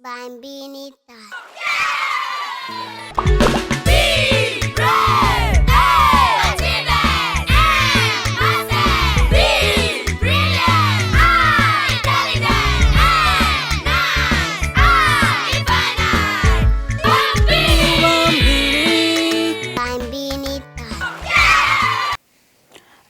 Bambii Teens.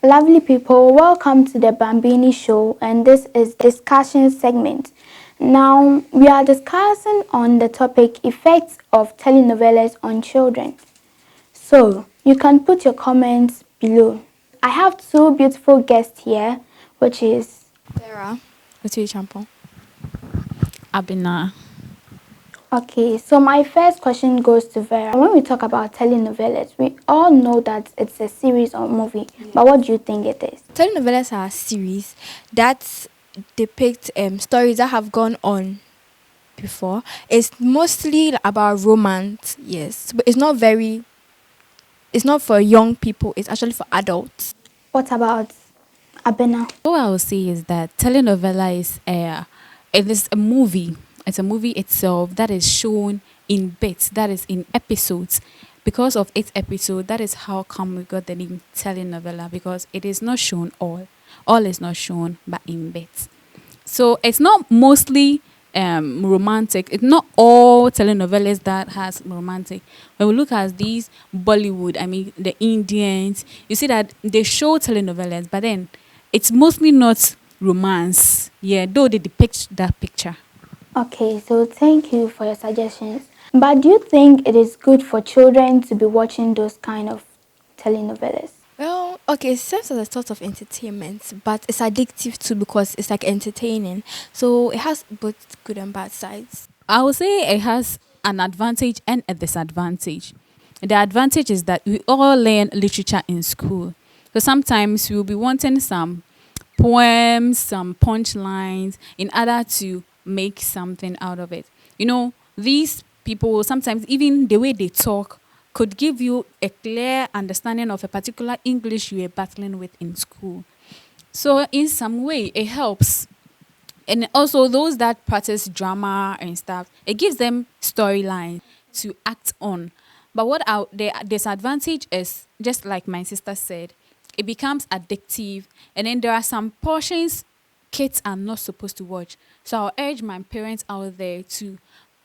Lovely people, welcome to the Bambini Show, and this is discussion segment. Now, we are discussing on the topic effects of telenovelas on children. So, you can put your comments below. I have two beautiful guests here, which is Sarah, Otui Champon. Abina. okay, so my first question goes to Vera. When we talk about telenovelas, we all know that it's a series or movie, but what do you think it is? Telenovelas are a series that depict stories that have gone on before. It's mostly about romance, yes, but it's not for young people. It's actually for adults. What about Abena? What I would say is that telenovela it is a movie. It's a movie itself that is shown in bits, that is in episodes. Because of its episode, that is how come we got the name telenovela, because it is not shown all. All is not shown, but in bits. So it's not mostly romantic. It's not all telenovelas that has romantic. When we look at these Bollywood, I mean the Indians, you see that they show telenovelas, but then it's mostly not romance. Yeah, though they depict that picture. Okay, so thank you for your suggestions. But do you think it is good for children to be watching those kind of telenovelas? Well, okay, it serves as a sort of entertainment, but it's addictive too because it's like entertaining. So it has both good and bad sides. I would say it has an advantage and a disadvantage. The advantage is that we all learn literature in school. So sometimes we will be wanting some poems, some punchlines in order to make something out of it. You know, these people sometimes even the way they talk could give you a clear understanding of a particular English you are battling with in school. So in some way it helps. And also those that practice drama and stuff, it gives them storyline to act on. But the disadvantage is, just like my sister said, it becomes addictive, and then there are some portions kids are not supposed to watch. So I'll urge my parents out there to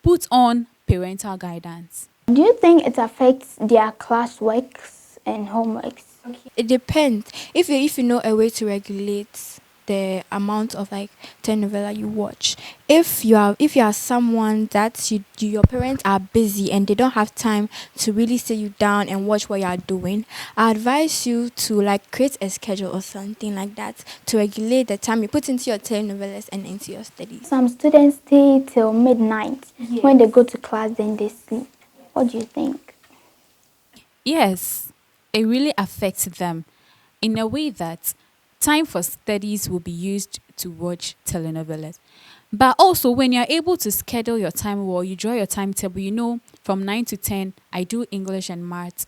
put on parental guidance. Do you think it affects their classworks and homeworks? It depends. If you know a way to regulate the amount of like telenovela you watch. If you are someone that your parents are busy and they don't have time to really sit you down and watch what you are doing, I advise you to like create a schedule or something like that to regulate the time you put into your telenovelas and into your studies. Some students stay till midnight. Yes. When they go to class, then they sleep. What do you think? Yes, it really affects them in a way that time for studies will be used to watch telenovelas. But also, when you're able to schedule your time well, you draw your timetable, you know, from 9 to 10, I do English and maths.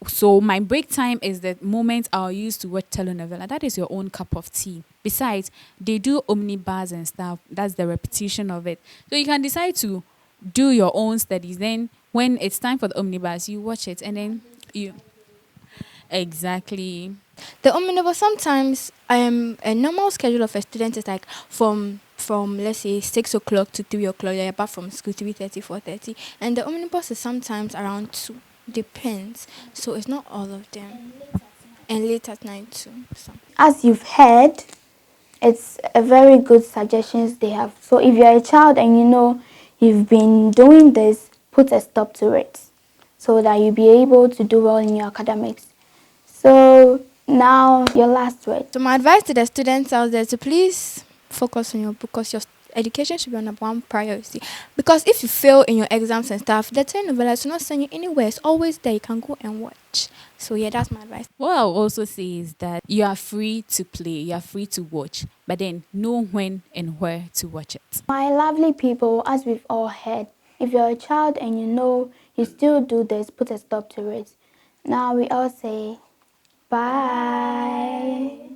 So my break time is the moment I'll use to watch telenovela. That is your own cup of tea. Besides, they do omnibus and stuff. That's the repetition of it. So you can decide to do your own studies. Then when it's time for the omnibus, you watch it and then you... Exactly. The omnibus sometimes a normal schedule of a student is like from let's say 6 o'clock to 3 o'clock. You're back from school 3:30, 4:30, and the omnibus is sometimes around 2. Depends. So it's not all of them. And late at night too. So. As you've heard, it's a very good suggestions they have. So if you're a child and you know you've been doing this, put a stop to it so that you'll be able to do well in your academics. So now your last word. So my advice to the students out there to please focus on your book because your education should be on number one priority. Because if you fail in your exams and stuff, the telenovelas will not send you anywhere. It's always there. You can go and watch. So yeah, that's my advice. What I'll also say is that you are free to play, you are free to watch, but then know when and where to watch it. My lovely people, as we've all heard, if you're a child and you know you still do this, put a stop to it. Now we all say bye.